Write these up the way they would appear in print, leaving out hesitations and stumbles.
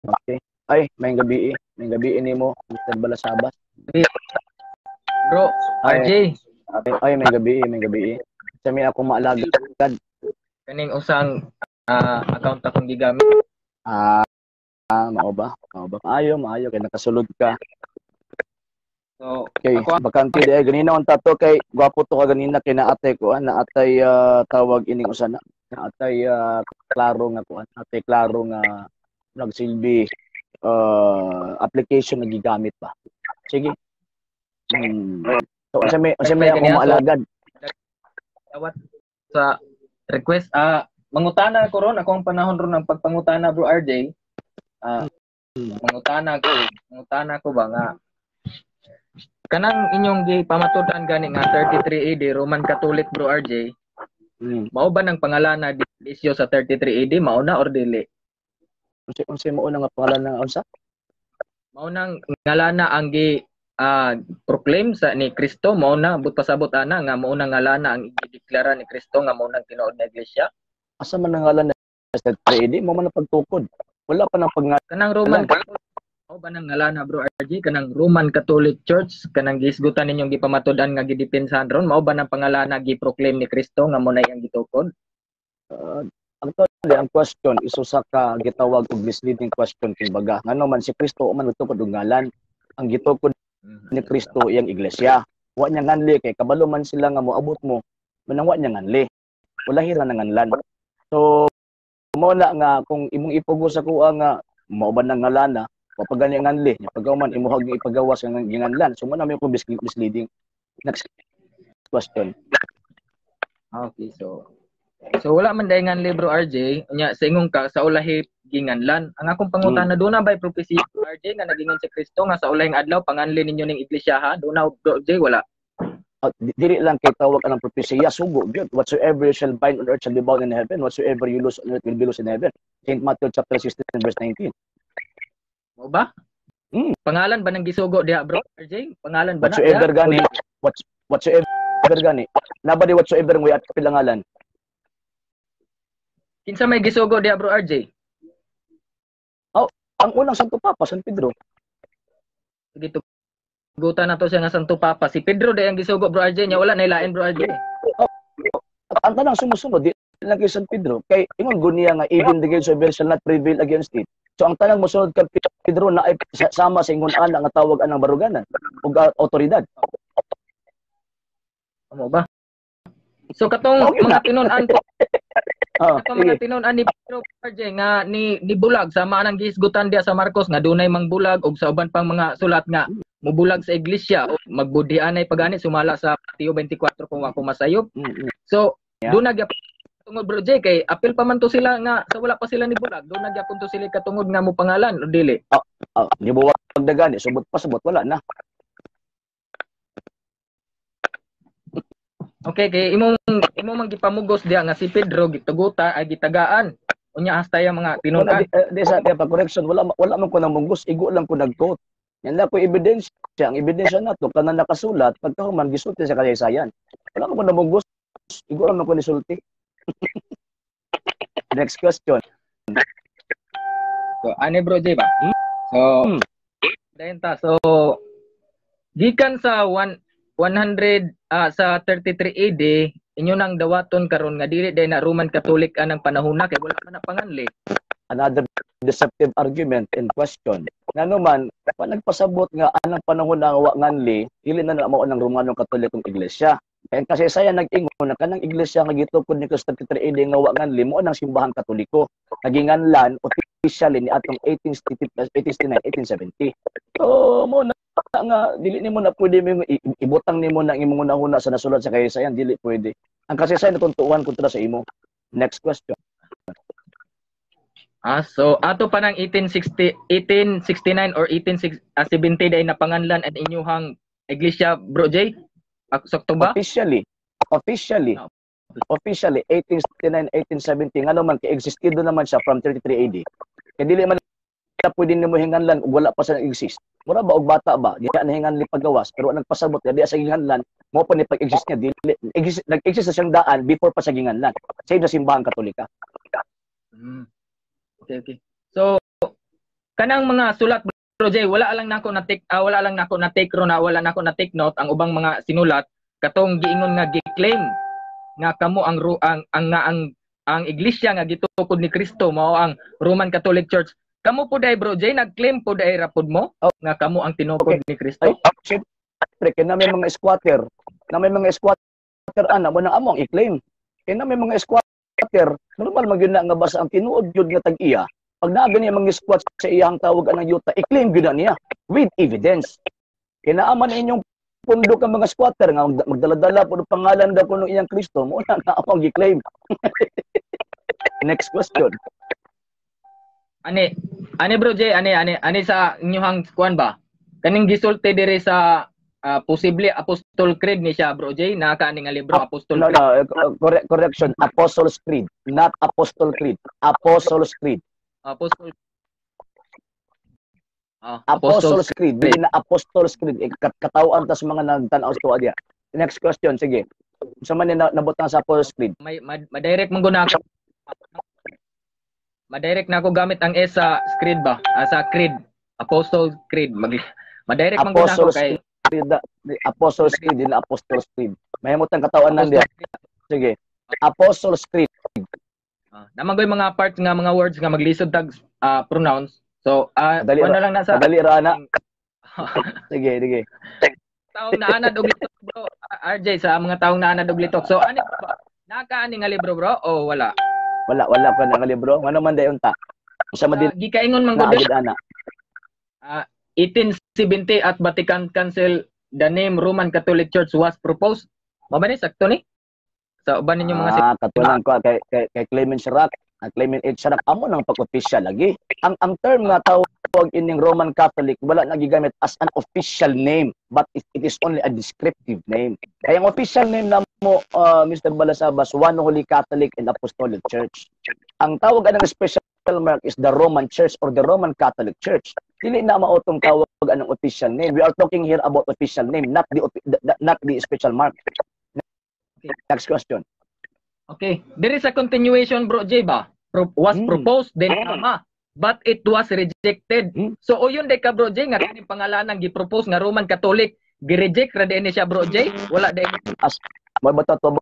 Okay. Ay, may gabi. May gabi nimo, Mr. Balasabas. Bro, Ay, RJ, ay, may gabi, may gabi. Sa may ako maalagad. kaning usang account akong gigamit. Ah, mao ba? Mao ba? Maayo kay nakasulod ka. So, Okay, ako bakante di ay ganina on tato kay gwapo to ka ganina kay naatay ko naatay tawag ining usana. Naatay klaro nga kuan, naatay klaro nga nagsilbi application na gigamit ba. Sige. So unsa may akong maalagad? Dawat sa request mangutana ko ron akong panahon ron ng pagpangutana bro RJ. Mangutana ko ba nga kanang inyong gipamatudan gani nga 33 AD Roman Catholic bro RJ. Mao ba nang pangalan na isyo sa 33 AD mao na or dili? Unsa mo nga pangalan ng unsa? Mao nang ngalana ang proclaim sa ni Kristo mao na but pasabot ana nga mao nang ngalana ang gideklara ni Kristo nga mao nang tinuod na iglesia. Asa man ang ngalan na 33 AD mo man pagtukod. Wala pa nang pangalan. Kanang Roman Catholic o ba nang ngalana bro RG kanang Roman Catholic Church kanang gisgutan ninyong gipamatudan nga gidepensahan ron mao ba nang pangalan na giproclaim ni Kristo nga mao na iyang gitukod? Actually, ang question isusa ka gitawag og misleading question kumbaga ngano man si Kristo o man nagtukod og ngalan ang gitukod ni Kristo iyang iglesia. Wa niya nganli kay kabalo man sila nga moabot mo manang wa niya nganli. Wala hira na nganlan. So mo na nga kung imong ipugos sa kuha nga mao ba nang ngalana papagani nganli pagaw man imuhag nga ipagawas nga ginganlan. So mo na may ko misleading. Next question. Okay, so wala man dayon nganli bro RJ unya sa ingong ka sa ulahi ginganlan. Ang akong pangutana do na bay prophecy RJ nga nagingon si Kristo nga sa ulahing adlaw panganli ninyo ning iglesia do na bro RJ wala. Dili lang kay tawag anang propesya sugo gyud whatsoever you shall bind on earth shall be bound in heaven, whatsoever you loose on earth will be loosed in heaven. St. Matthew chapter 16 verse 19. Mo ba? Pangalan ba nang gisugo diha bro RJ? Pangalan ba whatsoever na gani whatsoever gani nabadi whatsoever mo at pilangalan. Kinsa may gisugo diha bro RJ? Ang unang Santo Papa San Pedro. Sige gutan na to siya nga Santo Papa. Si Pedro day ang gisugo bro RJ nya wala nailain bro RJ. Ang tanang sumusunod di lang kay San Pedro kay ingon gunya nga even the gates of hell shall not prevail against it. So ang tanang mosunod kay Pedro na ay sama sa ingon ana nga tawag anang baruganan ug awtoridad. Amo ba? So katong mga tinun-an ko katong mga tinun-an ni Pedro RJ nga ni bulag sama nang giisgutan diha sa Marcos nga dunay mangbulag ug sa uban pang mga sulat nga mubulag sa iglesia o magbudhianay pagani sumala sa Mateo 24 kung ako masayop. So doon nagyapon tungod bro J kay apil pa man to sila nga sa wala pa sila ni bulag doon nagyapon to sila katungod nga mo pangalan o dili. Di buwag dagani subot wala na. Okay kay imong man gipamugos diha nga si Pedro gituguta ay gitagaan unya hasta yung mga tinun-an. Di sa pa correction wala man ko nang munggos igo lang ko nag-quote. Yan na ko ebidensya. Ang ebidensya na to kanang nakasulat pagkahuman gisulti sa kasaysayan. Wala ko namunggos. Igo lang ko nisulti. Next question. So ane bro J ba? So dayon ta so gikan sa 100 sa 33 AD inyo nang dawaton karon nga dili day na Roman Catholic anang panahona kay wala man na panganli. Another deceptive argument in question. Ngano man pa nagpasabot nga anang panahon na wa nganli dili na mao nang Romano Katolikong Iglesia. Kaya kasi saya nag-ingon na kanang iglesia nga gitukod ni Cristo 33 AD nga wa nganli mao nang simbahan Katoliko. Naginganlan officially ni atong 1869 1870. So mo na nga dili nimo na pwede mo ibutang nimo na imong una sa nasulat sa kasaysayan dili pwede. Ang kasaysayan natuntuan kontra sa imo. Next question. So ato pa ng 1869 or 1870 day na panganlan at inyuhang iglesia bro J? Sakto ba? Officially 1869 1870 nga naman kay existido naman siya from 33 AD. Kay dili man na pwede nimo hinganlan ug wala pa sa exist. Mura ba og bata ba? Diya na hinganli pagawas pero nagpasabot nga diya sa hinganlan mo pa ni pag-exist niya dili nag-exist sa siyang daan before pa sa hinganlan. Sa simbahan Katolika. Okay. So kanang mga sulat Bro Jay, wala lang nako na take ro na wala nako na take note ang ubang mga sinulat katong giingon nga gi-claim nga kamo ang iglesia nga gitukod ni Kristo mao ang Roman Catholic Church. Kamo po dai Bro Jay nag-claim po dai rapod mo nga kamo ang tinukod ni Kristo. Siyempre kaya na may mga squatter ana mo nang among i-claim. Kaya na may mga squatter normal magyud na nga basa ang tinuod jud nga tag-iya. Pag naagani ang mga squat sa iyang tawag anang yuta, i-claim gina niya with evidence. Kinaaman inyong pundo ka mga squatter nga magdala-dala po ng pangalan daw po ng iyang Kristo, mo na among i-claim. Next question. Ani Bro Jay, ani sa inyong kuan ba? Kaning gisulti diri sa posible Apostol Creed ni siya Bro Jay, na kaning nga libro Apostol Creed. Correction, Apostles Creed, not Apostol Creed. Apostles Creed. Apostles Creed, dili na Apostles Creed. Katawan tas mga nagtan-aw sa dia. Next question, sige. Sa man nabutang sa Apostles Creed. Madirect man guna ako. Madirect na ako gamit ang S sa creed ba? Sa creed, Apostles Creed. Madirect man guna ako kay Apostles Creed, dili na Apostles Creed. Mahimutang katawan nan dia. Sige. Apostles Creed. Naman mga parts nga mga words nga maglisod tag pronouns. So, ano lang nasa dali ra ana. Sige. Taong naanad og litok bro, RJ sa mga taong naanad og litok. So, ano ba? Nakaani nga libro bro o wala? Wala pa nga libro. Ngano man dayon ta? Usa man din gikaingon man gud ana. 1870 at Vatican Council, the name Roman Catholic Church was proposed. Mabani sakto ni? Sa uban ninyo mga katulang ko kay Clement Chirac, Clement H. Chirac amo nang pag-official lagi. Ang term nga tawag ining Roman Catholic wala nagigamit as an official name, but it is only a descriptive name. Kaya ang official name namo Mr. Balasabas, One Holy Catholic and Apostolic Church. Ang tawag anang special mark is the Roman Church or the Roman Catholic Church. Dili na maotong tawag anang official name. We are talking here about official name, not the special mark. Next question. Okay. There is a continuation, Bro J ba? Was proposed then but it was rejected. So o yun ka Bro J nga kining pangalanang gi-propose nga Roman Catholic, gi-reject ra din siya Bro J? Wala din. As mabatotobon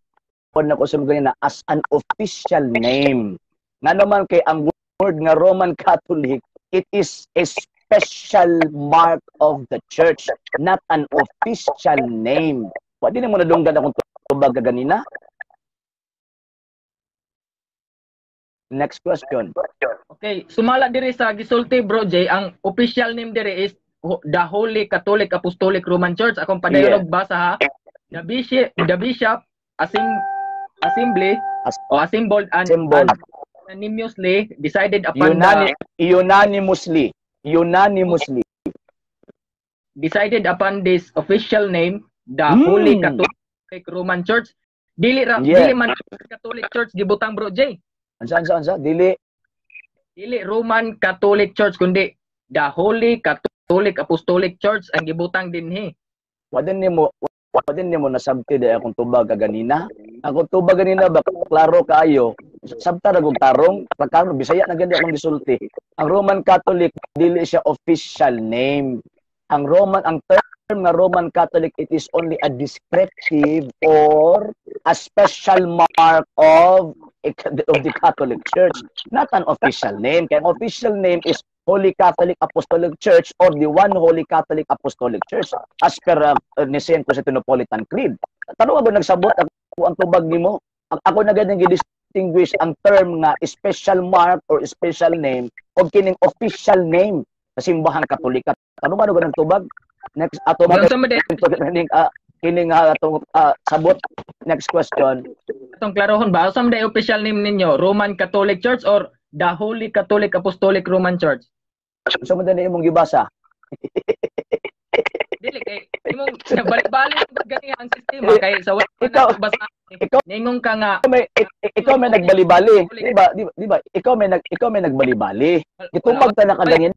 na ko sa mga na as an official name. Nga naman kay ang word nga Roman Catholic, it is a special mark of the church, not an official name. Pwede na mo nadunggan akong tubag ganina. Next question. Okay, sumala diri sa gisulti Bro J, ang official name diri is the Holy Catholic Apostolic Roman Church. Akong padayolog basa ha. The bishop assembly or assembled and unanimously decided upon unanimously decided upon this official name, the Holy Catholic Roman Church. Dili man Catholic Church gibutang Bro J. Ansa dili Roman Catholic Church kundi the Holy Catholic Apostolic Church ang gibutang dinhi. Wadin nimo nasabti day akong tubag ganina. Akong tubag ganina ba klaro kaayo. Sabta ra gug tarong, pagkaro Bisaya na gandi akong gisulti. Ang Roman Catholic dili siya official name. Ang term nga Roman Catholic, it is only a descriptive or a special mark of the Catholic Church, not an official name. Kaya ang official name is Holy Catholic Apostolic Church or the One Holy Catholic Apostolic Church as per Nicene Constantinopolitan Creed. Tanong ako nagsabot ako ang tubag nimo. Ako na ganyan gi-distinguish ang term nga special mark or special name o kining official name sa simbahang Katolika. Tanong ano ganang tubag? Next ato kining atong sabot. Next question. Atong klarohon ba sa may official name ninyo, Roman Catholic Church or the Holy Catholic Apostolic Roman Church? So mo din imong gibasa. Dili kay imong balik-balik gani ang sistema kay sa wala na basa ikaw Ningong ka nga. Ikaw may nagbali-bali. Di ba? Ikaw may nagbali-bali. Gitubag ta na kaganyan.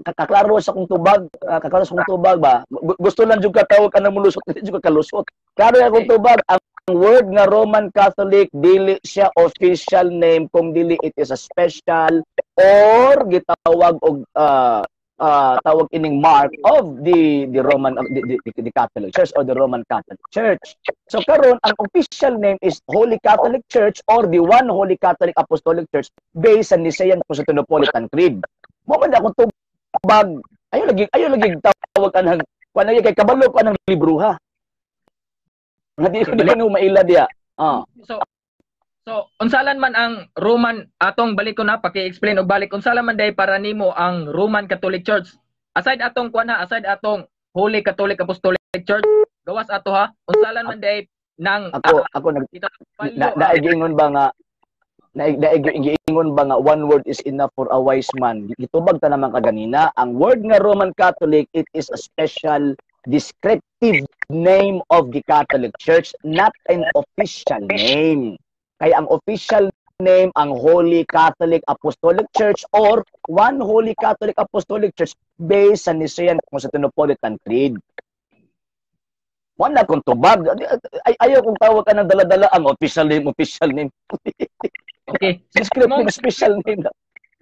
Nakaklaro sa kong tubag. Kaklaro sa kong tubag ba? Gusto lang jud ka tawag ka nang mulusot. Hindi jud ka kalusot. Klaro akong tubag. Ang word nga Roman Catholic, dili siya official name. Kung dili, it is a special or gitawag og tawag ining mark of the Roman the Catholic Church or the Roman Catholic Church. So karon ang official name is Holy Catholic Church or the One Holy Catholic Apostolic Church based sa Nicene Constantinopolitan Creed. Mo man akong tubag. Ayo lagi tawag anang kuan kay kabalo ko anang libro ha. Hindi ko maila dia. So, unsalan man ang Roman, atong balik ko na, paki-explain o balik, unsalan man day para nimo ang Roman Catholic Church? Aside atong aside atong Holy Catholic Apostolic Church, gawas ato ha, unsalan man day nang ako naigingon ba nga one word is enough for a wise man. Gitubag ta naman kaganina, ang word nga Roman Catholic, it is a special descriptive name of the Catholic Church, not an official name. Kaya ang official name, ang Holy Catholic Apostolic Church or One Holy Catholic Apostolic Church based sa Nicene Constantinopolitan Creed. Wala kong tubag. Ayaw kong tawag ka ng dala-dala ang official name. Okay. Descriptive special name.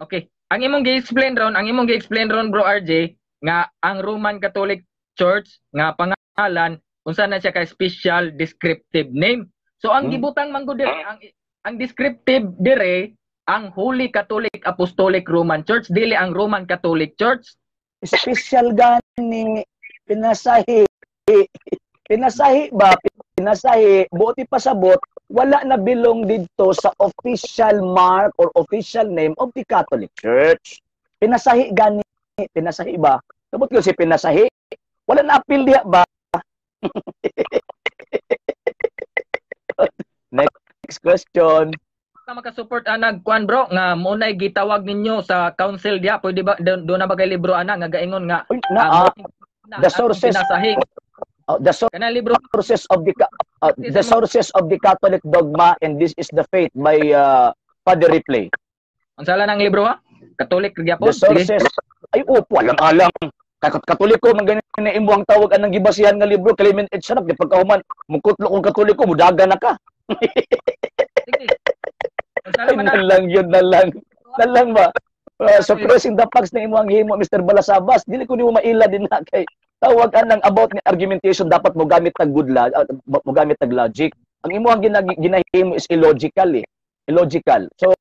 Okay. Ang imong gi-explain ron bro RJ nga ang Roman Catholic Church nga pangalan unsa na siya ka special descriptive name. So ang gibutang manggo dire ang descriptive dire ang Holy Catholic Apostolic Roman Church dili ang Roman Catholic Church. Special gani pinasahi ba buti pasabot wala na bilong dito sa official mark or official name of the Catholic Church. Pinasahi ba? Sabot ko si pinasahi. Wala na appeal diha ba? Next question. Ka makasupport anag kuan bro nga mo nay gitawag ninyo sa council dia pwede ba do na ba kay libro ana nga gaingon nga the sources the sources of the Catholic dogma and this is the faith by Father Ripley. Unsala nang libro ha? Catholic gyapon. The sources ay upo alang Katoliko man ganin na imuang tawag anang gibasihan nga libro Clement H. Sanap di pagkahuman mukutlo kung Katoliko mudaga na ka. Na lang ba? Suppressing the facts na imuang himo Mr. Balasabas, dili ko nimo maila din na kay tawag anang about ni argumentation dapat mo gamit tag logic. Ang imuang ginahimo is illogical. So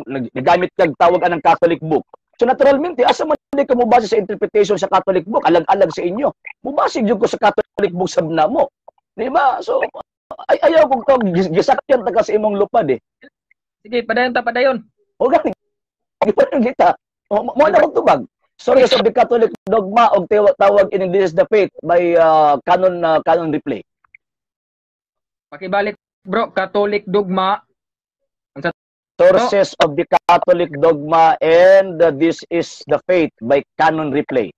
nagamit kag tawag anang Catholic book. So naturalmente, asa man di ka mo base sa interpretation sa Catholic book, alag-alag sa inyo. Mubase jud ko sa Catholic book sa namo. Di ba? So ayaw kong to gisakyan ta sa imong lupad eh. Sige, padayon. O gani. Kita. Mo na kong tubag. Sources of the Catholic dogma og tawag in English the faith by Canon Ripley. Pakibalik bro, Catholic dogma. Sources of the Catholic dogma and this is the faith by Canon Ripley.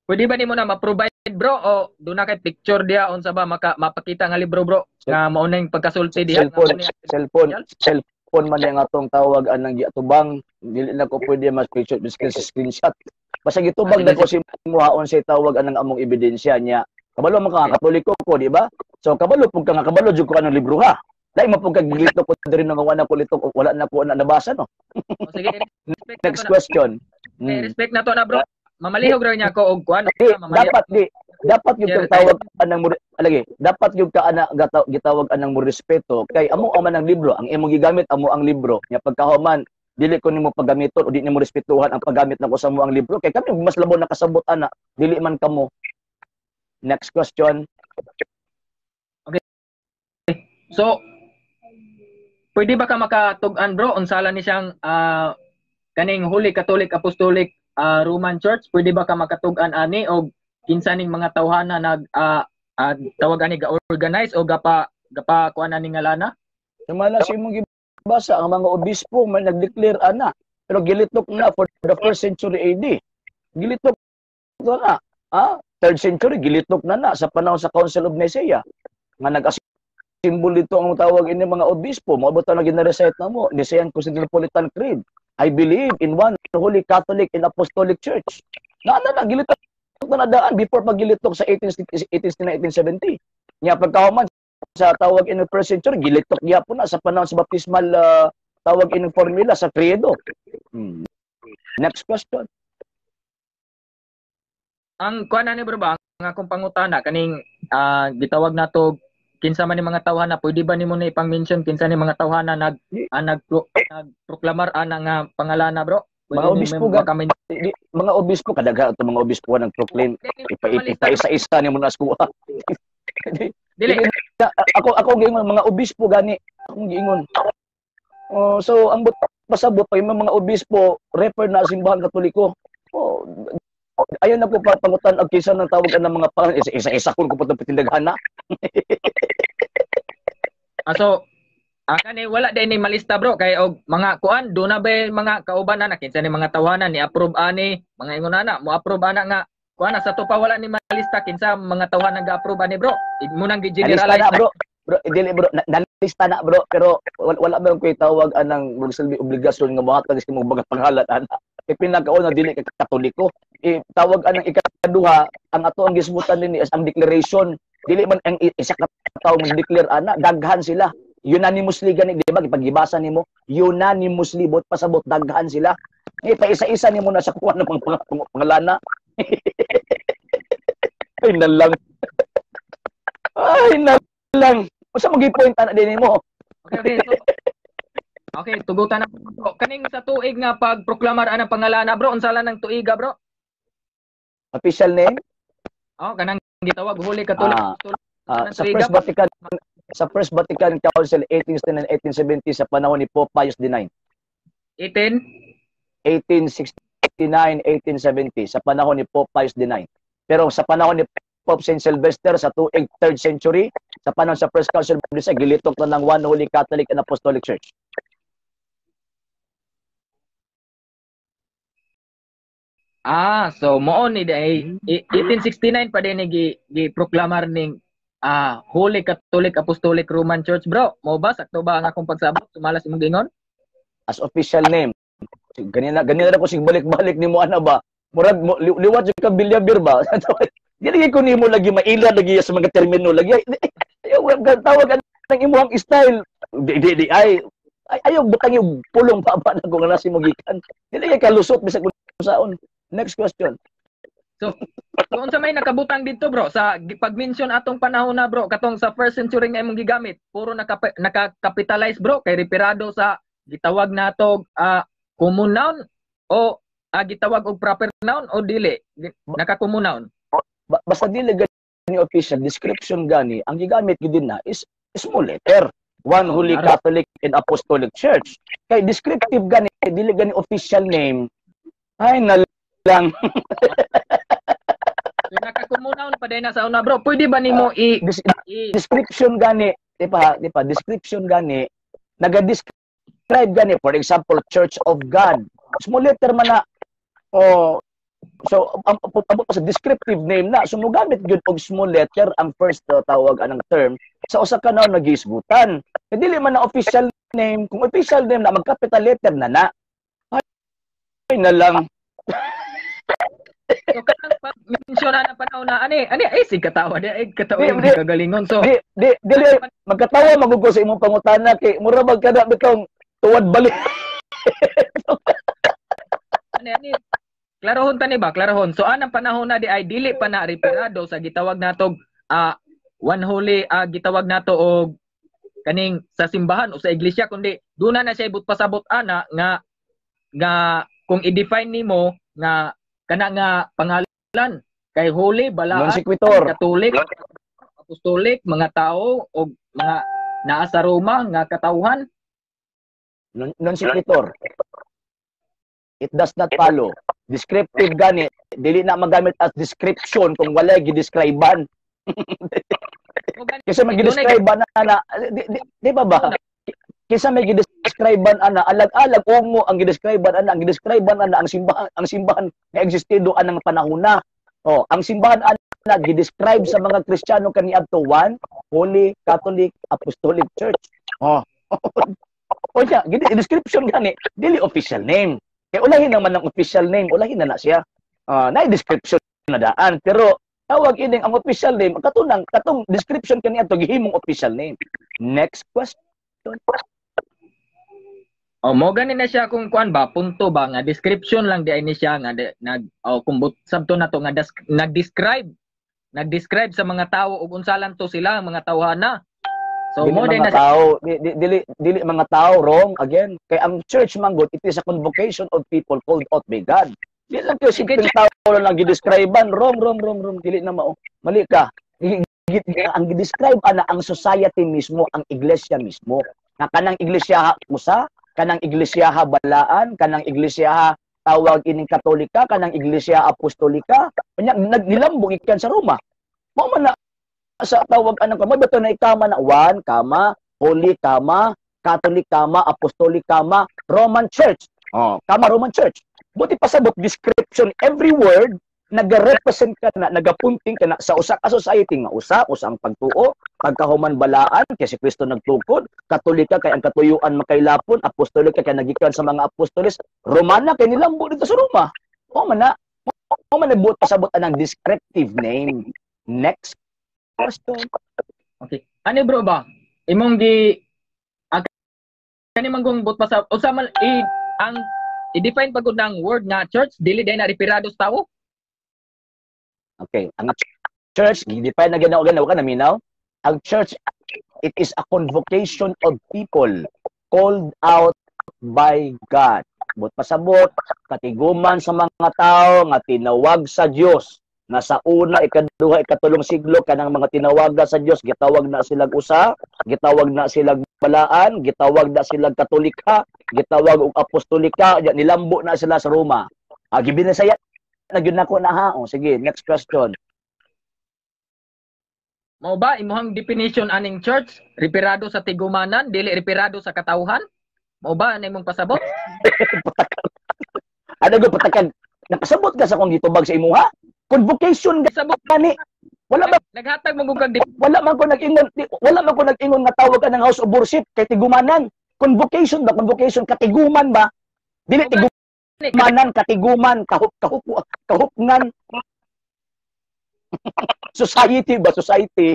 Pwede ba nimo na ma-provide bro o do na kay picture dia unsa ba mapakita nga libro bro nga mao na yung pagkasulti diha cellphone man yang atong tawag anang giatubang dili na ko pwede mas picture screenshot basta gitubag na ko si muhaon say tawag anang among ebidensya niya kabalo man ka Katoliko ko di ba so kabalo pug ka nga kabalo jud ko anang libro ha dai mapug kag gilito ko diri nga wala ko litok wala na ko na nabasa no. Sige next question. Respect na to na bro. Mamalihog ra niya ko og kuan. Dapat yung tawag anang alagi. Dapat yung ka ana gitawag anang mo respeto kay amo man ang libro, ang imong gigamit amo ang libro. Nya pagkahuman dili ko nimo paggamiton o di nimo respetuhan ang paggamit nako sa mo ang libro kay kami mas labaw nakasabot ana dili man kamo. Next question. Okay. So pwede ba ka makatug-an bro unsala ni siyang kaning Holy Catholic Apostolic Roman Church, pwede ba ka makatug-an ani o kinsa ning mga tawhana nag tawag ani ga-organize o gapa kuan ani nga lana? Samala si imong gibasa ang mga obispo man nag-declare ana pero gilitok na for the 1st century AD. Gilitok na. Third century, gilitok na sa panahon sa Council of Nicaea. Nga nag-asimbol dito ang tawag ini mga obispo. Maabot na gina-recite na mo, Nicaean Constantinopolitan Creed. I believe in one Holy Catholic and Apostolic Church. Na gilitok na nadaan before pag-gilitok sa 1869-1870. Nga pagkahuman sa tawag in the 1st century, gilitok niya po na sa panahon sa baptismal tawag in formula sa credo. Next question. Ang kuan ni bro ba ang akong pangutana kaning gitawag nato kinsa man ni mga tawhana pwede ba nimo na ipang-mention kinsa ni mga tawhana nagproklamar ana nga pangalana bro? Mga obispo mga obispo kadaghan to mga obispo nag-proclaim ipa-isa-isa ni mo na eskuha. Dili ako giingon mga obispo gani akong giingon. So ang pasabot pa yung mga obispo refer na simbahan Katoliko. Ayun na po pangutan ang kisa ng tawag ng mga pangalan. Isa-isa ko po itong pitindaghan na. So, kani wala din ni malista bro. Kaya mga kuan, doon na ba mga kauban na kinsa ni mga tawanan, ni-approve ani, mga ingon na, mo-approve ana nga. Kuan na, sa to pa wala ni malista, kinsa mga tawanan nag-approve ani bro. Munang gi-generalize na bro. Dili bro, nalista na bro. Pero wala ba yung tawag anang magsilbi obligasyon nga buhat kasi mo mga pangalan ana. Pinakauna dili kay Katoliko. Tawag anang ikaduha ang ato ang gismutan din as ang declaration. Dili man ang isa ka tawo mag-declare ana, daghan sila. Unanimously gani di ba gipagibasa nimo? Unanimously bot pasabot daghan sila. Pa isa-isa nimo na sa kuha ng pangalana. Ay nalang. Ay nalang. Usa magi-point ana din nimo. Okay. Okay, tugutan na bro. Kaning sa tuig nga pagproklamar anang pangalana bro, unsala nang tuiga bro? Official name? Kanang gitawag Holy Catholic sa First Vatican Council 1869 1870 sa panahon ni Pope Pius IX. 1869 1870 sa panahon ni Pope Pius IX. Pero sa panahon ni Pope Saint Sylvester sa tuig 3rd century, sa panahon sa First Council of Nicaea, gilitok na ng One Holy Catholic and Apostolic Church. So mo ni day 1869 pa din gi-proklamar ning Holy Catholic Apostolic Roman Church bro. Mo ba sakto ba ang akong pagsabot sumalas imong gingon? As official name. Ganina ko sig balik-balik nimo ana ba. Murag liwat jud ka bilyabir ba. Dili ko nimo lagi mailad lagi sa mga termino lagi. Tawag ang imong style. Di ayaw butang yung pulong baba na kung nasi mo gikan. Dili kay kalusot bisag saon. Next question. So unsa may nakabutang dito bro sa pag-mention atong panahon na bro katong sa 1st century nga imong gigamit puro naka-capitalize bro kay reperado sa gitawag nato common noun o gitawag og proper noun o dili naka-common noun. Basta dili gani official description gani ang gigamit gid na is small letter. One Holy Catholic and Apostolic Church. Kay descriptive gani dili gani official name. Ay lang. Naka-common pa din na sa una bro. Pwede ba nimo description gani, di ba? Description gani, naga-describe gani for example Church of God. Small letter man na so ang sa descriptive name na so mogamit gyud og small letter ang first tawag anang term sa usa ka noun nagisgutan. Dili man na official name, kung official name na mag-capital letter na. Ay na lang. So kanang pag-mention na panahon na ani sig katawa di kagalingon so dili magkatawa magugo sa imong pangutana kay mura magkada bitong tuwad balik. Ani klarohon tani ba klarohon so anang panahon na di ay dili pa na reperado sa gitawag natog one holy gitawag nato og kaning sa simbahan o sa iglesia kundi duna na siya ibut pasabot ana nga kung i-define nimo nga kana nga pangalan kay holy balaan Catholic Apostolic mga tao o mga naa sa Roma nga katawhan non sequitur. It does not follow. Descriptive gani dili na magamit as description kung wala gi-describean. Kasi mag-describe na di ba ba? Kisa may gidescribean ana alag-alag ungo ang gidescribean ana ang simbahan nga existido anang panahona. Oh, ang simbahan ana gidescribe sa mga Kristiyano kaniadto one Holy Catholic Apostolic Church. Oh. O siya, description gani, dili official name. Kaya ulahin naman ang official name, ulahin na siya. Na description na daan, pero tawag ining ang official name, katong description kaniadto gihimong official name. Next question. Mo gani na siya kung kuan ba punto ba nga description lang di ini siya nga kung sabto na to nga nag-describe sa mga tao ug unsalan to sila mga tawhana. So dili mo din mga na tao, dili mga tao wrong again. Kay ang church manggod it is a convocation of people called out by God. Dili lang kayo simpleng tao lang gidescribean wrong dili na mao. Mali ka. Ang gidescribe ana ang society mismo, ang iglesia mismo. Na kanang iglesia usa, kanang iglesia balaan, kanang iglesia tawag ining Katolika, kanang iglesia apostolika, nya naglilambog ikan sa Roma. Mao man na sa tawag anang kama beto na ikama na one, kama, holy, kama, Catholic, kama, apostolic, kama, Roman Church. Oh, kama Roman Church. Buti pasabot description every word nagarepresent ka na, nagapunting ka na sa usa ka society nga usa ang pagtuo, pagkahuman balaan kay si Kristo nagtukod, Katolika kay ang katuyuan makailapon, apostolika kay nagikan sa mga apostoles, Romana kay nilambo dito sa Roma. O man na buot pasabot anang descriptive name. Next question. Okay. Ano bro ba? Imong kani manggong buot pasabot usa man ang i-define pagod ng word nga church dili day na referado sa tao. Okay, ang church, i-define na ganaw ka na minaw. Ang church, it is a convocation of people called out by God. But pasabot, katiguman sa mga tao nga tinawag sa Dios. Nasa una, ikaduha, ikatulong siglo kanang mga tinawaga sa Dios, gitawag na silang usa, gitawag na silang balaan, gitawag na silang Katolika, gitawag og apostolika, nilambo na sila sa Roma. Gibinasaya nagyud nako na ha. O sige, next question. Mao ba imong definition aning church referado sa tigumanan dili referado sa katawhan? Mao ba ana imong pasabot? Ano go patakan? Nakasabot ka sa kung gitubag sa imuha? Convocation ka sabot kani. Wala ba naghatag mo kag wala man ko nag-ingon nga tawag ka ng house of worship kay tigumanan. Convocation ba? Convocation katiguman ba? Dili tigumanan, katiguman, kahupngan. Society ba? Society.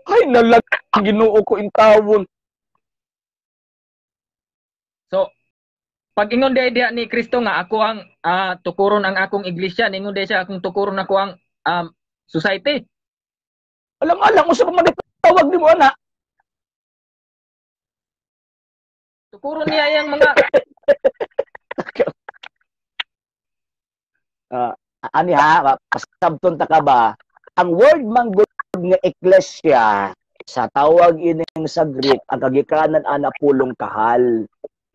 Ay, nalang Ginoo ko intawon. So, pag ingon dia ni Kristo nga ako ang tukuron ang akong iglesia, ningon dia siya akong tukuron ako ang society. Alang-alang usa pa magtawag nimo ana. Tukuron niya yang mga ani ha, pasabton ta ka ba? Ang word manggod nga iglesia sa tawag ining sa Greek ang kagikanan ana pulong kahal.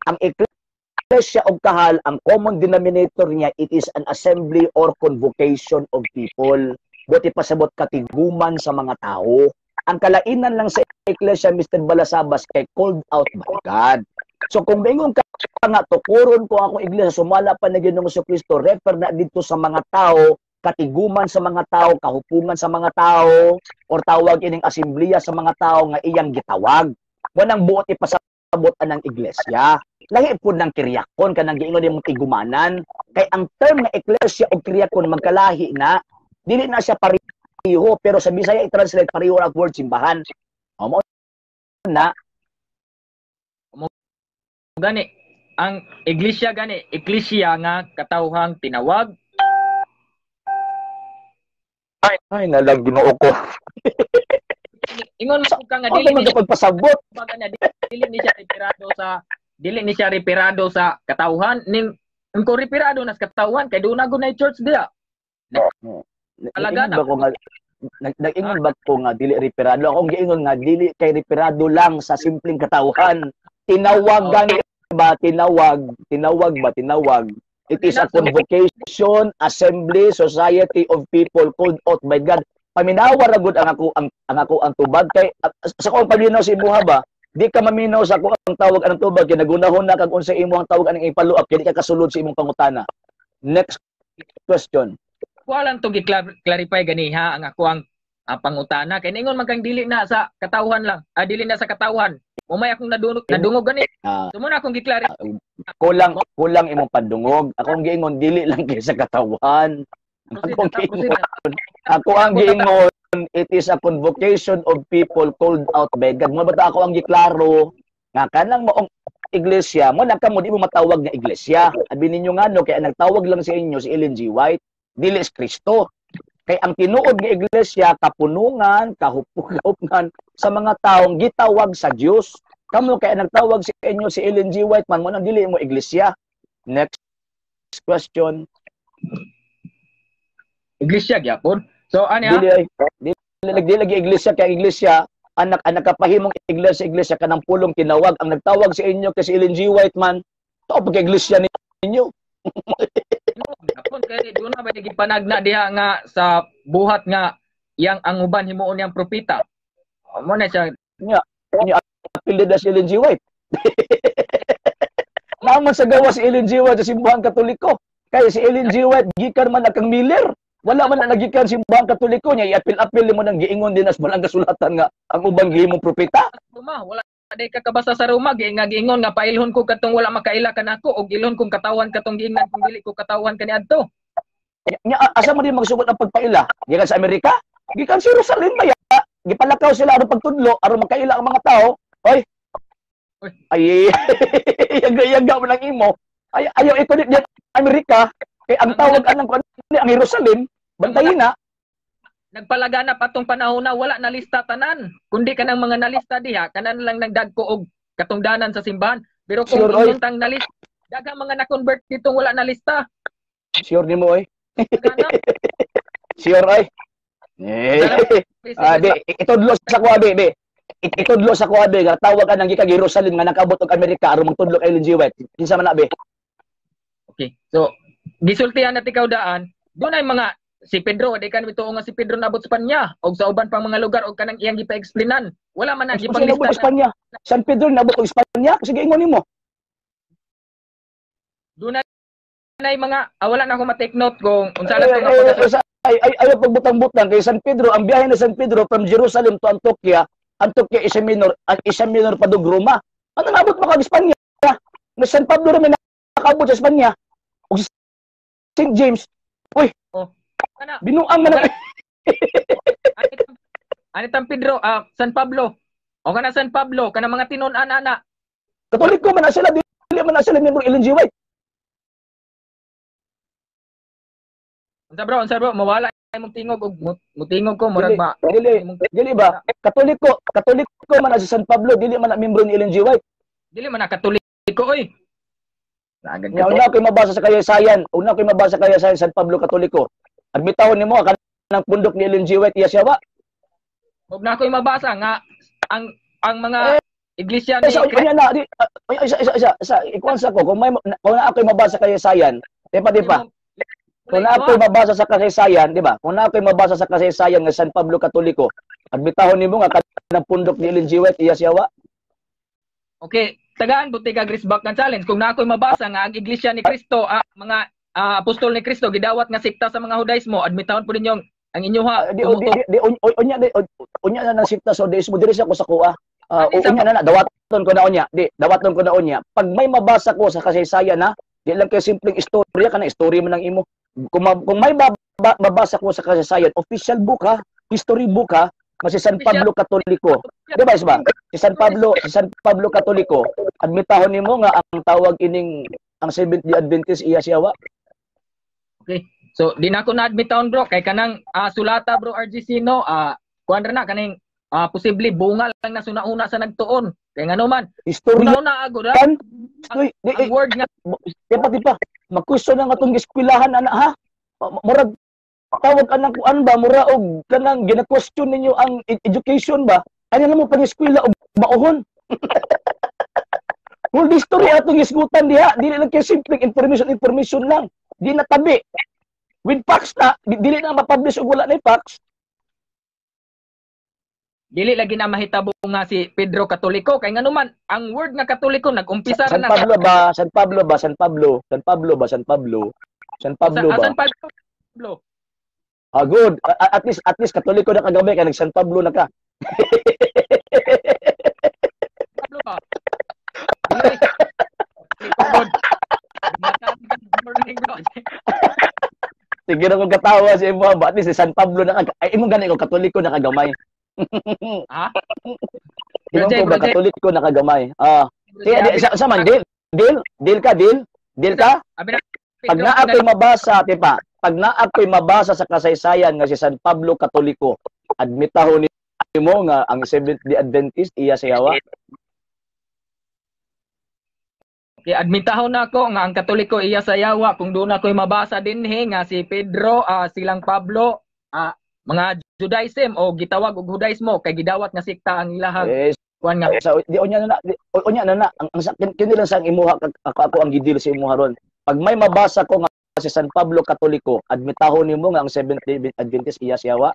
Ang iglesia og kahal, ang common denominator niya, it is an assembly or convocation of people. Buti pasabot katiguman sa mga tao. Ang kalainan lang sa iglesia, Mr. Balasabas, kay called out by God. So kung bingon ka nga tukuron ko akong iglesia, sumala pa na Ginoong Kristo, refer na dito sa mga tao, katiguman sa mga tao, kahupungan sa mga tao, or tawag ining asembleya sa mga tao nga iyang gitawag. Wanang buot ipasabot anang iglesia. Lahi po ng kiryakon kanang giingon imong tigumanan. Kay ang term nga iglesia o kiryakon magkalahi na, dili na siya pareho, pero sa Bisaya i-translate pareho ang word simbahan. Mo na gani ang iglesia gani iglesia nga katawhang tinawag. Ay nalang Ginoo ko. Ingon mo ka nga dili ni pagpasabot. Dili ni siya referado sa katawhan ning ko referado na sa katawhan kay doon na gunay church dia. Alaga na ko nga nag-ingon ba ko nga dili referado. Akong giingon nga dili kay referado lang sa simpleng katawhan. Tinawagan ba? Tinawag. It is a convocation, assembly, society of people called out by God. Paminawa ra gud ang ako ang tubag kay sa kong paminaw sa imuha ba? di ka maminaw sa ako ang tawag anang tubag kay nagunahon na kag unsa imo ang tawag anang ipaluap kay di ka kasulod sa imong pangutana. Next question. Walang to gi-clarify ganiha ang ako ang pangutana kay ningon man kang dili na sa katawhan lang. Dili na sa katawhan. Umay akong nadungog gani. Sumuna akong gi-clarify. Kulang imong pandungog. Ako ang giingon dili lang kay sa katawan. Ako ang giingon it is a convocation of people called out by God. Mo bata ako ang giklaro nga kanang maong iglesia mo nakamo di mo matawag nga iglesia. Abi ninyo ngano kay ang nagtawag lang sa inyo si Ellen G. White, dili si Kristo. Kay ang tinuod nga iglesia kapunungan, kahupog-hupngan sa mga taong gitawag sa Dios. Kamo kay ang nagtawag sa inyo si Ellen G. White man mo nang dili mo iglesia. Next question. Iglesia gyapon. So ani dili lagi iglesia kay iglesia anak kapahimong iglesia kanang pulong tinawag ang nagtawag sa inyo kasi Ellen G. White man to pag iglesia ninyo. Gyapon kay do na ba gipanagna diha nga sa buhat nga yang ang uban himuon yang propeta. Mo na siya nya apelid si Ellen G. White. Naman sa gawa si Ellen G. White sa simbahan Katoliko. Kay si Ellen G. White gikan man kang Miller. Wala man na nagikan simbahan Katoliko niya iapil-apil mo nang giingon din as balang kasulatan nga ang ubang gihimong propeta. Wala day ka kabasa sa Roma nga giingon nga pailhon ko katong wala makaila kanako og ilhon kong katawan katong giingnan kung dili ko katawan kaniadto. Nya asa man din magsugod ang pagpaila? Gikan sa Amerika? Gikan sa Jerusalem ba ya? Gipalakaw sila aron pagtudlo aron makaila ang mga tao. Oy. Ay yaga mo nang imo. Ayaw ikulit diyan Amerika kay ang tawag anang ang Jerusalem. Bantayin na. Nagpalaganap atong panahon na wala na lista tanan. Kundi kanang mga nalista diha, kanan lang nagdagko og katungdanan sa simbahan. Pero kung sure, tang nalista, daghang mga na-convert dito wala na lista. Sure ni mo oy. Sure oy. Di itudlo sa ko abi, itudlo sa ko abi nga tawag anang gika Jerusalem nga nakabot og Amerika aron magtudlo kay Ellen G. White. Kinsa man abi? Okay. So, gisultihan na ikaw daan, doon ay mga si Pedro, di kan bituo nga si Pedro nabot sa Espanya og sa uban pang mga lugar og kanang iyang gipa-explainan. Wala man na gipanglista sa Espanya. San Pedro nabot og Espanya, sige ingon nimo. Doon ay mga wala na ako ma-take note kung unsa lang to ay pagbutang-butang kay San Pedro, ang biyahe ni San Pedro from Jerusalem to Antioquia Asia Minor padug Roma. Ano nabot mo kag Espanya? Na San Pablo ra man nakabot sa Espanya. Og St. James. Uy. Ana, binuang man Anitang Pedro, San Pablo. O kana San Pablo, kana mga tinon-an ana. Katoliko man na sila, dili man na sila membro Ellen G. White. Unsa bro, mawala imong tingog og mutingog ko murag ba. Dili ba? Katoliko man na si San Pablo, dili man na membro ni Ellen G. White. Dili man na Katoliko oy. Una ko'y mabasa sa kasaysayan San Pablo Katoliko. Admitahon nimo kanang pundok ni Ellen G. White iya siya ba? Huwag na ako'y mabasa nga ang mga iglesia ni ikuan sa ko kung na ako'y mabasa kasaysayan, diba? Kung na ako'y mabasa sa kasaysayan, diba? Kung na ako'y mabasa sa kasaysayan nga San Pablo Katoliko, admitahon nimo nga kanang pundok ni Ellen G. White iya siya ba? Okay, tagaan buti ka Grisback ng challenge. Kung na ako'y mabasa nga ang iglesia ni Kristo, mga apostol ni Kristo gidawat nga sikta sa mga Hudaismo, admitahon po ninyo ang inyoha. Unya na sikta sa Hudaismo diri sa ko sa kuha. Unya na dawaton ko na unya. Pag may mabasa ko sa kasaysayan na, di lang kay simpleng istorya kana istorya man ang imo. Kung may mabasa ko sa kasaysayan, official book ha, history book ha, kasi San Pablo Katoliko. Di ba isba? Si San Pablo Katoliko, admitahon nimo nga ang tawag ining ang Seventh-day Adventist iya siya wa. Okay. So, di na ako na-admitahon bro. Kay kanang sulata bro RGC no, kuan ra na kaning posible bunga lang na sunauna sa nagtuon. Kay ngano man, istorya na agud ha. Ang word nga di pa. Mag-question na nga tong eskwilahan ana ha. Murag tawag anang kuan ba mura og kanang gina-question ninyo ang education ba? Ano na mo pang eskwela og baohon? Full history atong isgutan diha, dili lang kay simpleng information lang. Di na tabi. With facts na, dili na ma-publish og wala na facts. dili lagi na mahitabo nga si Pedro Katoliko kay nganuman ang word nga Katoliko nag-umpisa San na Pablo ba? San Pablo ba? San Pablo? San Pablo ba? San Pablo? San Pablo ba? San Pablo. Ah, good. At least Katoliko na kagamay ka, nag San Pablo na ka. Pablo ba? Good. Morning, God. Sige na kong katawa sa imo ba? At least si San Pablo na ka. Ay, imo gani ko Katoliko na kagamay. Ha? Imo ko ba Katoliko na kagamay? Ah. Sa man deal ka? Pag naakoy mabasa, tipa, pag naakoy mabasa sa kasaysayan nga si San Pablo Katoliko, admitahon nimo nga ang Seventh-day Adventist iya sayawa. Admitahon na ako nga ang Katoliko iya sayawa kung doon ako'y mabasa dinhi nga si Pedro, silang Pablo, mga Judaism o gitawag og Judaismo kay gidawat nga sikta ang ilahang kuan nga. So, di onya na ang kini lang sa imuha ako ang gidil sa imuha ron. Pag may mabasa ko nga si San Pablo Katoliko, admitahon nimo nga ang Seventh-day Adventist iya sayawa.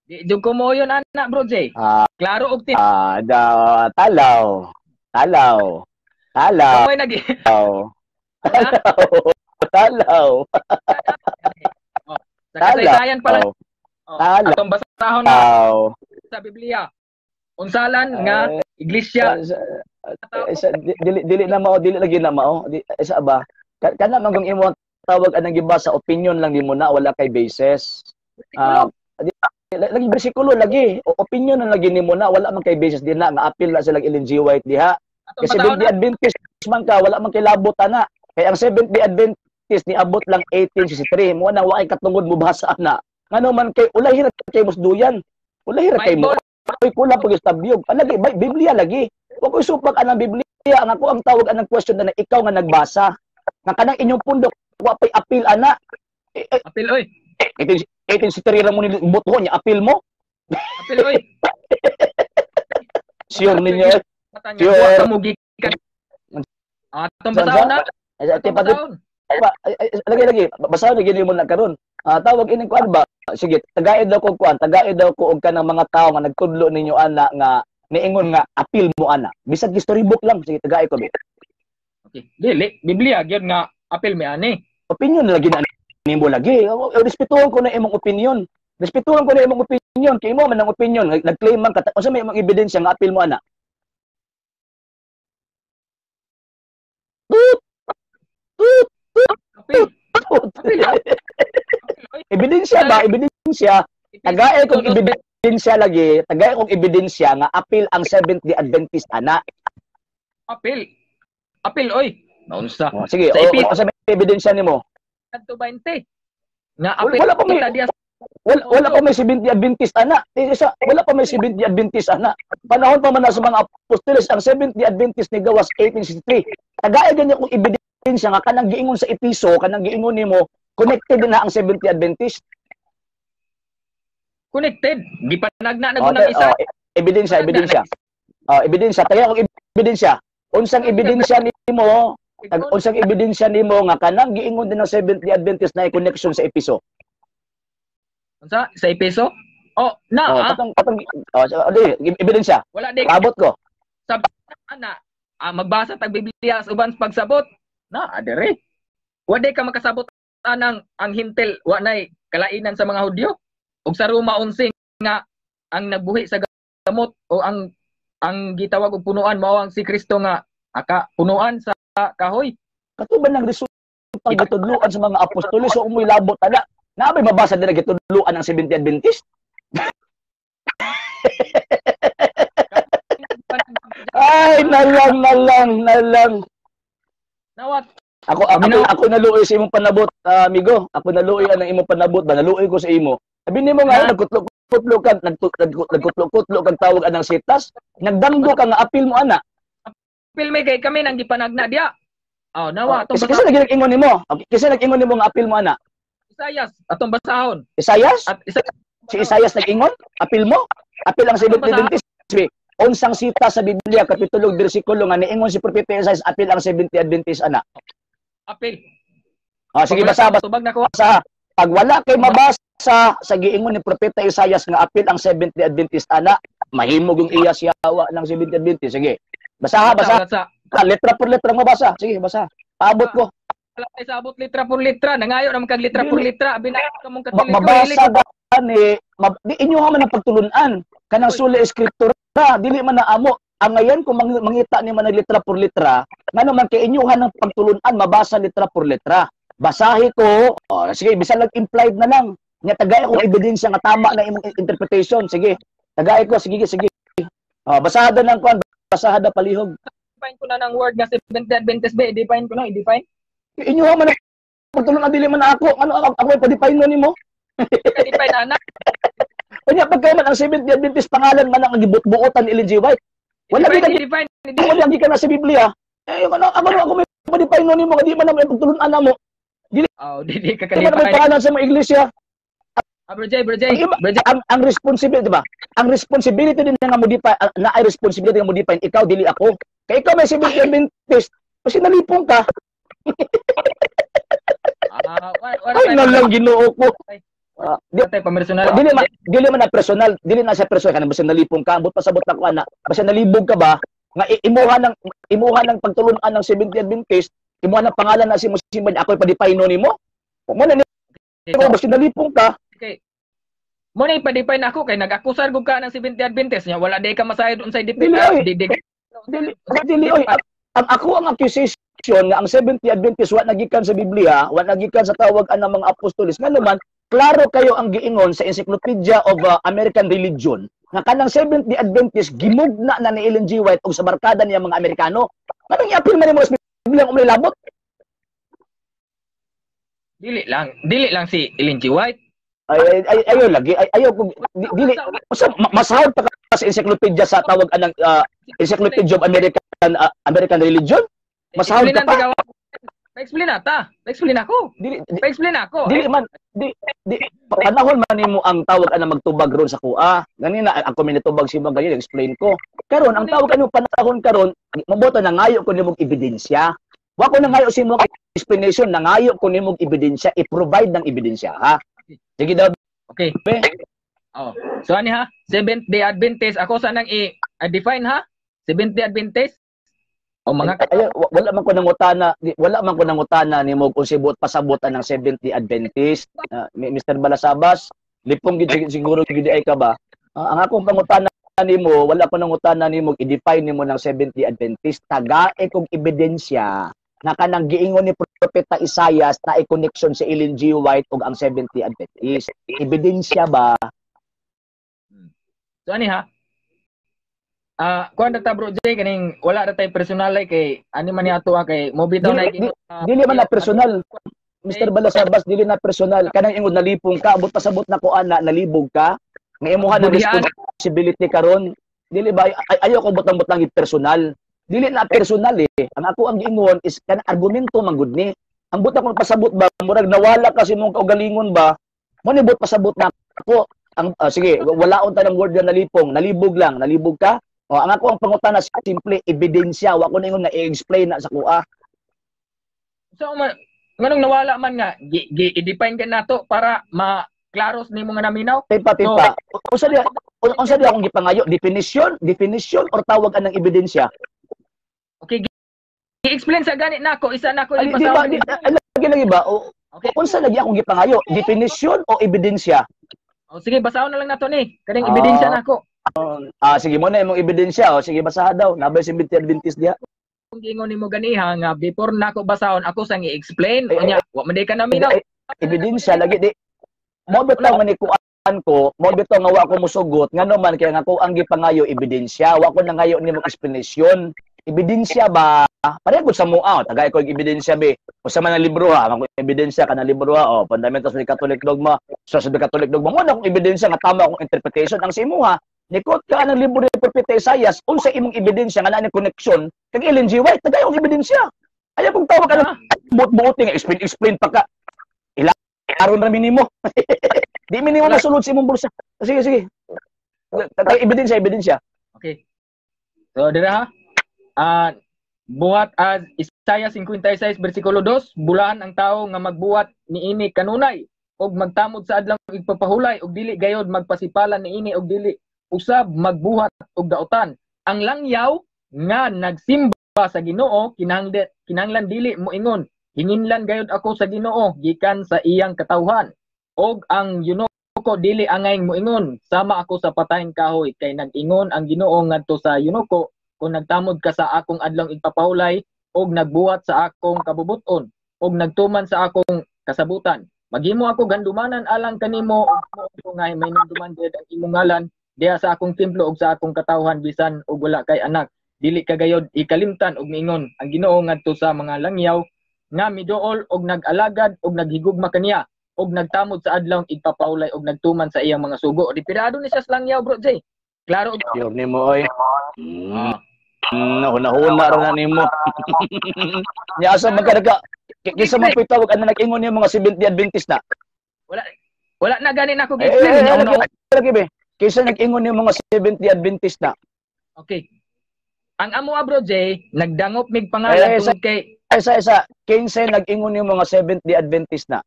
Di ko mo yun anak bro Jay. Klaro og tin. Talaw. Kamay nagi. Talaw. Sa kasaysayan pala. Atong basahon na sa Biblia. Unsalan nga iglesia dili lagi na mao. Isa ba? Kana man kung imo tawag anang gibasa opinion lang nimo na wala kay basis. Lagi bersikulo lagi opinion na lagi nimo na wala man kay basis din na nga apil na silang Ellen G. White diha. Kasi Seventh-day Adventist man ka wala man kay labot ana. Kay ang Seventh-day Adventist ni abot lang 1863 mo nang wa kay katungod mo basa ana. Ngano man kay ulay ra kay musduyan. Ulay ra kay mo. Ay kula pag estabyog. Lagi Biblia lagi. Wa koy supak anang Biblia ang ako ang tawag anang question na ikaw nga nagbasa. Nga kanang inyong pundok wa pay apil ana. Apil oy. 1863 ra mo ni boto niya apil mo. Apil oy. Sure ninyo. Sure mo gikan. Atong basahon na. Lagi basahon na gini mo na karon. Tawag ini kuan ba? Sige, tagaid daw ko kuan, tagaid daw ko og kanang mga tawo nga nagtudlo ninyo ana nga niingon nga apil mo ana. Bisag storybook lang, sige tagaid ko. Okay. Dili, Biblia gyud nga apil mi ani. Opinion lagi na nimo lagi. Respetuhan ko na imong opinion. Respetuhan ko na imong opinion. Kay mo man ang opinion, nag-claim man ka unsa may imong ebidensya nga apil mo ana. Apil. Ebidensya ba? Ebidensya. Tagay kong ebidensya lagi. Tagay kong ebidensya nga apil ang Seventh-day Adventist ana. Apil. Apil oy. Naunsa. Sige, sa may ebidensya nimo. Kadto 20. Nga apil wala pa may Seventh-day Adventist ana. Wala pa may Seventh-day Adventist ana. Panahon pa man na sa mga apostoles ang Seventh-day Adventist ni gawas 1863. Tagay ganyan kong ebidensya nga kanang giingon sa Episo, kanang giingon nimo connected na ang Seventh-day Adventist. Connected. Gipanagna na gunang isa. Ebidensya. Ebidensya. Tagay kong ebidensya. Unsang ebidensya nimo? Unsang ebidensya nimo nga kanang giingon din ng Seventh-day Adventist na connection sa Episo? Unsa sa Episo? Ebidensya. Wala di. Abot ko. Sabi ana, magbasa tag Biblia sa uban pagsabot. Na, adere. Wa ka makasabot anang ang hintel wa nay kalainan sa mga Hudyo. Ug sa Roma 11 nga ang nagbuhi sa gamot o ang gitawag og punuan mao ang si Kristo nga punuan sa kahoy. Katuban ng resulta gitudluan sa mga apostoles so umoy labot ana. Naabay mabasa dira gitudluan ang Seventh-day Adventist. Ay, nalang. Nawat. Ako naluoy sa imong panabot, amigo. Ako naluoy ang imong panabot, naluoy ko sa imo. Sabi nimo nga nagkutlok kag tawag anang sitas, nagdanggo ka nga apil mo ana. Apil may kay kami nang gipanagna diya. Nawa atong kasi nag-ingon nimo. Kasi nag-ingon nimo nga apil mo ana. Isayas atong basahon. Isayas? Si Isayas nag-ingon? Apil mo? Apil ang Seventh-day Adventist. Unsang sita sa Biblia kapitulo bersikulo nga niingon si propeta Isaias apil ang Seventh-day Adventist ana. Apil. Sige basa. Pag wala kay mabasa sa giingon ni Propeta Isaias nga apil ang Seventh Day Adventist ana, mahimog yung iya siyawa ng Seventh Day Adventist. Sige. Basa. Letra por letra mo basa. Sige, basa. Paabot ko. Wala tayo sa abot litra por litra. Nangayo naman kag litra por litra. Binayo ka mong katilig ko. Mabasa gani. Di inyo man ang pagtulunan. Kanang suli eskriptura. Dili man na amo. Ang ngayon, kung mangita ni man ng litra por litra, nga naman kay inyuhan ng pagtulunan, mabasa litra por litra. Basahi ko, sige, bisan implied na lang. Nya tagay kung ebidensya nga tama na imong interpretation. Sige, tagay ko, sige. Basahada ng kuan, basahada palihog. I-define ko na ng word nga Seventh Day Adventist ba? I-define ko na, i-define. Inyuhan man ang pagtulunan, dili man ako. Ano, ako ay pa-define nun nimo? I-define, anak. Kanya pagka man ang Seventh Day Adventist pangalan man ang gibut-buotan ni Ellen G. White. Wala lagi ka na sa Biblia. Ako may pa-define nun nimo, di man naman pagtulunan mo. Dili ka kalipay. Di man naman pangalan sa mga iglesia. Bro Jay. Ang responsibility, di ba? Ang responsibility din nga mo define, na ay responsibility nga mo define, ikaw, dili ako. Kaya ikaw may Seventh Day Adventist, kasi nalipong ka. Ay, nalang ginoo ko. Dili man na personal, dili na sa personal kanang basta nalipong ka, ambot pasabot na ko ana, basta nalibog ka ba nga imuha ng pagtulunan ng Seventh Day Adventist, imuha ng pangalan na si Musimad, ako pa-define nimo. Mo na ni basta nalipong ka. Okay. Mo na ipa-define ako kay nag-akusar gud ka ng Seventh Day Adventist nya, wala day ka masayod unsay defense. Dili oy. Ang accusation nga ang Seventh Day Adventist wa nagikan sa Biblia, wa nagikan sa tawag ang mga apostoles. Nga naman, klaro kayo ang giingon sa Encyclopedia of American Religion nga kanang Seventh Day Adventist gimugna na ni Ellen G. White og sa barkada niya mga Amerikano. Kanang i-appeal man mo sa Biblia kung may labot. Dili lang si Ellen G. White. Ayo lagi. Ayo kung dili masahod pa ka sa encyclopedia sa tawag anang Encyclopedia of American Religion. Masahod ka pa. Pa-explain ako. Pa-explain ako. Dili man panahon man nimo ang tawag ana magtubag ron sa kuha. Ganina ako minitubag si Bang ganyan explain ko. Karon ang tawag ano panahon karon mabuto na ngayo ko nimo ebidensya. Wa ko na ngayo si mo explanation na ngayo ko nimo ebidensya, i-provide ng ebidensya ha. Sige daw. Okay. So ani ha, Seventh Day Adventist ako sanang i-define ha. Seventh Day Adventist. O mga wala man ko nangutana nimo kung sibot pasabotan ng Seventh Day Adventist. Mr. Balasabas, lipong gid siguro gid ay ka ba? Ang akong pangutana nimo, wala ko nangutana nimo i-define nimo ng Seventh Day Adventist, tagae kog ebidensya na kanang giingon ni Propeta Isaias na i-connection sa Ellen G. White ug ang Seventh Day Adventist. Ebidensya ba? So ani ha? Kuan ta bro Jay kaning wala ra tay personal kay ani man ni ato kay mo bitaw na dili man na personal. Mr. Balasabas, dili na personal. Kanang ingod nalipong ka, abot pasabot na ko ana, nalibog ka. Nga imuha ng responsibility karon. Dili ba ayo ko butang-butang personal. Dili na personal eh. Ang ako ang giingon is kanang argumento man gud ni. Ang buta kung pasabot ba murag nawala kasi mong kaugalingon ba? Mo ni but pasabot na ako. Ang sige, walaon ta ng word na nalibog lang, nalibog ka. Ang ako ang pangutana simple ebidensya, wa ko na ingon na i-explain na sa kuha. So nganong nawala man nga i-define ka nato para ma-klaros nimo nga naminaw. Tipa. Unsa di akong gipangayo definition or tawag anang ebidensya? Okay, i-explain sa gani nako, isa nako ipasawag. Lagi ba? Okay. Unsa lagi akong gipangayo? Definition o ebidensya? Sige, basahon na lang nato ni. Kaning ebidensya nako. Sige mo na imong ebidensya. Sige, basaha daw. Nabay si Seventh Day Adventist diha. Kung gingon nimo ganiha nga before nako basahon ako sang i-explain unya wa man ka naminaw. Ebidensya lagi di. Mo bitaw nga ni kuan ko, mo bitaw nga wa ko mosugot ngano man kaya nga ko ang gipangayo ebidensya, wa ko nangayo nimo explanation. Ebidensya ba? Pareho sa mua, tagay ko ebidensya be. Usa man ang libro ha, ang ebidensya kana libro ha, Fundamentals of the Catholic Dogma, Source of the Catholic Dogma. Mo na kung ebidensya nga tama akong interpretation ang sa imuha. Nikot ka ang libro ni Propeta Isaias, unsa imong ebidensya nga naa ni connection kag Ellen G. White, tagay akong ebidensya. Ayaw kong tawag ka buot-buot nga explain pa ka. Aron ra minimo. Di minimo masulod sa imong bulsa. Sige. Ebidensya. Okay. So dira ha. Buhat Isaiah 56 bersikulo 2, bulaan ang tao nga magbuhat niini kanunay og magtamod sa adlaw igpapahulay og dili gayod magpasipalan niini og dili usab magbuhat og daotan. Ang langyaw nga nagsimba sa Ginoo kinahanglan dili moingon hinginlan gayod ako sa Ginoo gikan sa iyang katawhan. Og ang Yunoko dili angay moingon sama ako sa patayng kahoy kay nag-ingon ang Ginoo ngadto sa Yunoko kung nagtamod ka sa akong adlaw igpapahulay og nagbuhat sa akong kabubuton og nagtuman sa akong kasabutan. Maghimo ako gandumanan alang kanimo ug nga may nanduman gid ang imong ngalan diha sa akong templo ug sa akong katawhan bisan og wala kay anak. Dili kagayod ikalimtan og miingon ang Ginoo ngadto sa mga langyaw nga miduol og nag-alagad og naghigugma kaniya og nagtamod sa adlaw igpapahulay og nagtuman sa iyang mga sugo. Dipirado ni siya sa langyaw, bro Jay. Klaro og Yun ni mo oy. Nahuna ra na nimo. Nya asa magkadaga kisa man pitawag ano nag-ingon niya mga 70 Adventist na. Wala na ganin ako gi-explain niya una. Lagi be. Kisa nag-ingon niya mga 70 Adventist na. Okay. Ang amo bro Jay, nagdangop mig pangalan tungod kay isa 15 nag-ingon niya mga 70 Adventist na.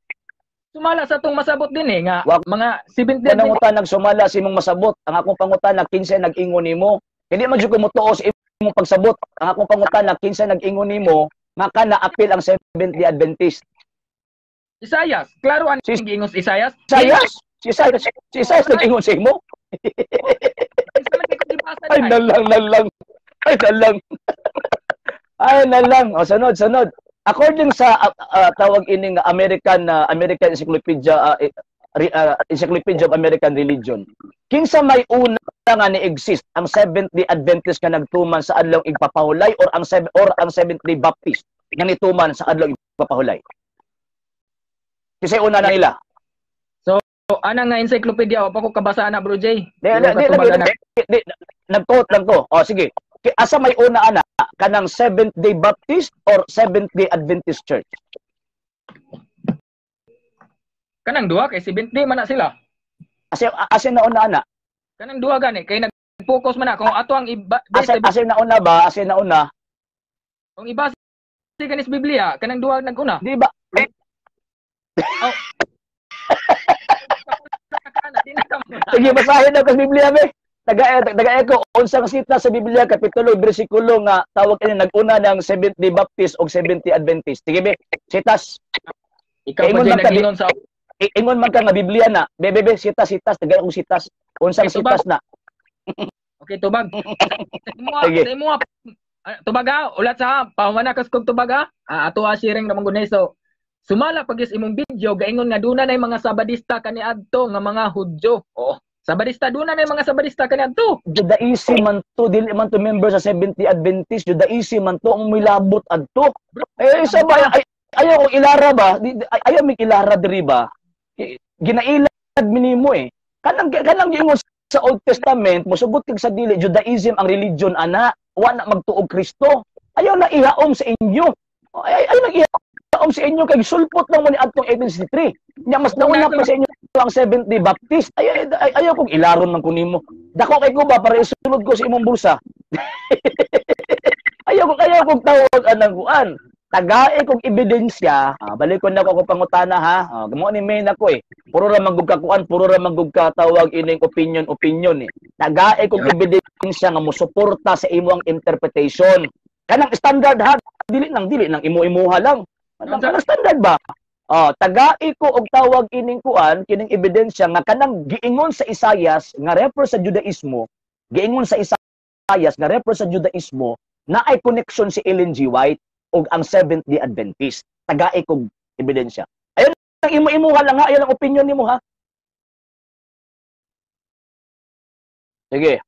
Sumala sa tong masabot din nga mga 70 Adventist nagsumala si imong masabot. Ang akong pangutana 15 nag-ingon nimo. Hindi man jud ko motuo sa imong pagsabot. Ang akong pangutana 15 nag-ingon nimo nga kana apil ang 70 Adventist. Isayas, klaro ang giingon si Isayas? Si Isayas nag-ingon sa imo. Ay nalang. Ay nalang. O sunod. According sa tawag ining American Encyclopedia Encyclopedia of American Religion, kinsa may una nga ni-exist ang Seventh-day Adventist nga nagtuman sa adlaw igpapahulay or ang Seventh-day Baptist nga nituman sa adlaw igpapahulay? Kasi una na nila. So ana nga encyclopedia wa pa ko kabasa na bro Jay. Nagtuot lang ko. O sige. Asa may una ana kanang Seventh-day Baptist or Seventh-day Adventist Church? Kanang duha kay 70 man na sila. Asa na una ana? Kanang duha gani kay nag-focus man na kung ato ang iba asa na una ba? Asa na una? Kung iba si kanis Biblia kanang duha nag-una. Di ba? Oh. Sige, basahin na sa Biblia be. Taga ko unsang sita sa Biblia kapitulo bersikulo nga tawag ini nag-una ng Seventh-day Baptist o Seventh-day Adventist. Sige be, sitas. Ikaw pa din nag-inon sa ingon man ka nga Biblia na. Bebe, sitas, taga akong sitas. Unsang sitas na. Okay, tubag. Tubag ulat sa pamanakas kog tubag ato sharing namang gunay so sumala pagis imong video gaingon nga duna nay mga sabadista kaniadto nga mga Hudyo. Oh, sabadista duna nay mga sabadista kaniadto. Judaism man to dili man to member sa Seventh-day Adventist, Judaism man to ang milabot adto. Sabay ayaw ko ilara ba? Ayaw mi ilara diri ba? Ginailad minimo Kanang giingon sa Old Testament, mosugot kag sa dili Judaism ang religion ana, wa na magtuog Kristo. Ayaw na ihaom sa inyo. Ayaw na ihaom sa inyo kay sulpot lang mo ni adtong 1863. Nya mas nauna pa sa inyo ang Seventh-day Baptist. Ayaw kong ilaron man kunimo. Dako kay ko ba para isunod ko sa imong bulsa. ayaw kong tawag anang kuan. Tagae kong ebidensya, balik ko na ko pangutana ha. Gamo ni main ako Puro ra manggug ka kuan, puro ra manggug ka tawag ining opinion Tagae kong ebidensya nga mosuporta sa imong interpretation. Kanang standard ha, dili nang imo-imuha lang. Kanang standard ba? Tagae ko og tawag ining kuan, kining ebidensya nga kanang giingon sa Isayas nga refer sa Judaismo, na ay connection si Ellen G. White og ang Seventh-day Adventist. Tagae kog ebidensya. Ayun ang imo-imuha lang ha, ayun ang opinion nimo ha. Sige.